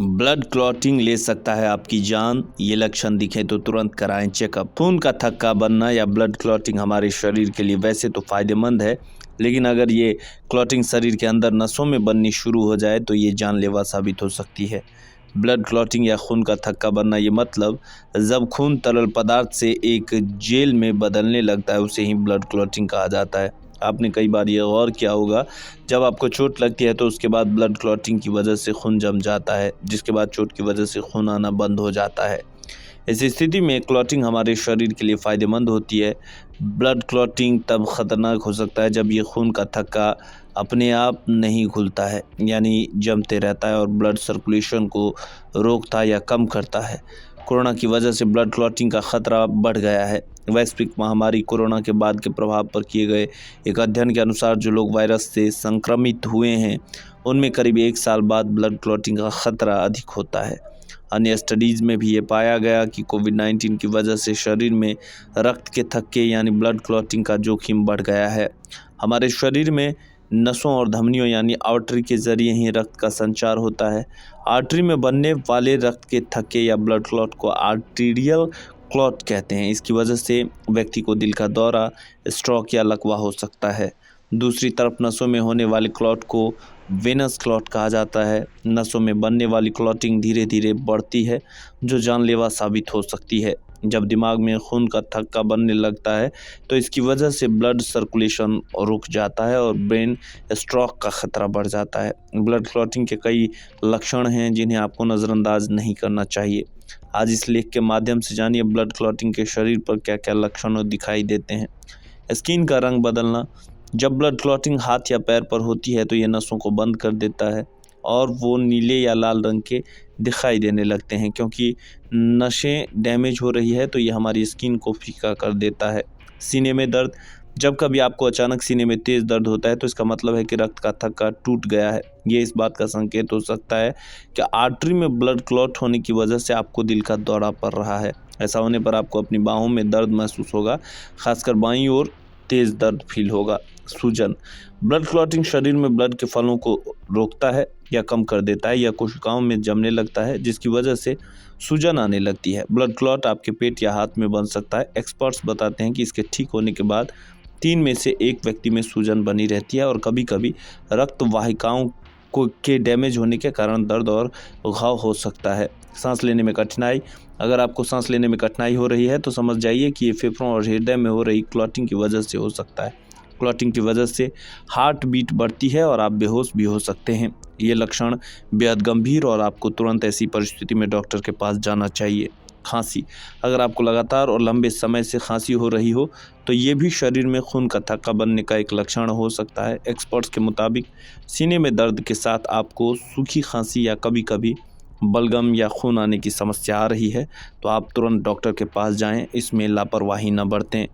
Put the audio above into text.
Blood clotting ले सकता है आपकी जान। ये लक्षण दिखें तो तुरंत कराएं चेकअप। खून का थक्का बनना या ब्लड क्लॉटिंग हमारे शरीर के लिए वैसे तो फायदेमंद है, लेकिन अगर ये क्लॉटिंग शरीर के अंदर नसों में बननी शुरू हो जाए तो ये जानलेवा साबित हो सकती है। ब्लड क्लॉटिंग या खून का थक्का बनना ये मतलब जब खून तरल पदार्थ से एक जेल में बदलने लगता है उसे ही ब्लड क्लॉटिंग कहा जाता है। आपने कई बार ये गौर किया होगा, जब आपको चोट लगती है तो उसके बाद ब्लड क्लॉटिंग की वजह से खून जम जाता है, जिसके बाद चोट की वजह से खून आना बंद हो जाता है। इस स्थिति में क्लॉटिंग हमारे शरीर के लिए फ़ायदेमंद होती है। ब्लड क्लॉटिंग तब खतरनाक हो सकता है जब ये खून का थक्का अपने आप नहीं घुलता है, यानी जमते रहता है और ब्लड सर्कुलेशन को रोकता या कम करता है। कोरोना की वजह से ब्लड क्लॉटिंग का खतरा बढ़ गया है। वैश्विक महामारी कोरोना के बाद के प्रभाव पर किए गए एक अध्ययन के अनुसार जो लोग वायरस से संक्रमित हुए हैं उनमें करीब 1 साल बाद ब्लड क्लॉटिंग का खतरा अधिक होता है। अन्य स्टडीज़ में भी ये पाया गया कि कोविड-19 की वजह से शरीर में रक्त के थक्के यानी ब्लड क्लॉटिंग का जोखिम बढ़ गया है। हमारे शरीर में नसों और धमनियों यानी आर्टरी के ज़रिए ही रक्त का संचार होता है। आर्टरी में बनने वाले रक्त के थक्के या ब्लड क्लॉट को आर्टीरियल क्लॉट कहते हैं। इसकी वजह से व्यक्ति को दिल का दौरा, स्ट्रोक या लकवा हो सकता है। दूसरी तरफ नसों में होने वाले क्लॉट को वेनस क्लॉट कहा जाता है। नसों में बनने वाली क्लॉटिंग धीरे धीरे बढ़ती है, जो जानलेवा साबित हो सकती है। जब दिमाग में खून का थक्का बनने लगता है तो इसकी वजह से ब्लड सर्कुलेशन रुक जाता है और ब्रेन स्ट्रोक का खतरा बढ़ जाता है। ब्लड क्लॉटिंग के कई लक्षण हैं जिन्हें आपको नज़रअंदाज नहीं करना चाहिए। आज इस लेख के माध्यम से जानिए ब्लड क्लॉटिंग के शरीर पर क्या क्या लक्षण दिखाई देते हैं। स्किन का रंग बदलना। जब ब्लड क्लॉटिंग हाथ या पैर पर होती है तो ये नसों को बंद कर देता है और वो नीले या लाल रंग के दिखाई देने लगते हैं। क्योंकि नसें डैमेज हो रही है तो ये हमारी स्किन को फीका कर देता है। सीने में दर्द। जब कभी आपको अचानक सीने में तेज़ दर्द होता है तो इसका मतलब है कि रक्त का थक्का टूट गया है। ये इस बात का संकेत हो सकता है कि आर्टरी में ब्लड क्लॉट होने की वजह से आपको दिल का दौरा पड़ रहा है। ऐसा होने पर आपको अपनी बाहों में दर्द महसूस होगा, खासकर बाईं ओर तेज़ दर्द फील होगा। सूजन। ब्लड क्लॉटिंग शरीर में ब्लड के फ्लो को रोकता है या कम कर देता है या कोशिकाओं में जमने लगता है, जिसकी वजह से सूजन आने लगती है। ब्लड क्लॉट आपके पेट या हाथ में बन सकता है। एक्सपर्ट्स बताते हैं कि इसके ठीक होने के बाद 3 में से 1 व्यक्ति में सूजन बनी रहती है और कभी-कभी रक्त वाहिकाओं को के डैमेज होने के कारण दर्द और घाव हो सकता है। सांस लेने में कठिनाई। अगर आपको सांस लेने में कठिनाई हो रही है तो समझ जाइए कि ये फेफड़ों और हृदय में हो रही क्लॉटिंग की वजह से हो सकता है। क्लॉटिंग की वजह से हार्ट बीट बढ़ती है और आप बेहोश भी हो सकते हैं। ये लक्षण बेहद गंभीर और आपको तुरंत ऐसी परिस्थिति में डॉक्टर के पास जाना चाहिए। खांसी। अगर आपको लगातार और लंबे समय से खांसी हो रही हो तो ये भी शरीर में खून का थक्का बनने का एक लक्षण हो सकता है। एक्सपर्ट्स के मुताबिक सीने में दर्द के साथ आपको सूखी खांसी या कभी-कभी बलगम या खून आने की समस्या आ रही है तो आप तुरंत डॉक्टर के पास जाएं। इसमें लापरवाही न बरतें।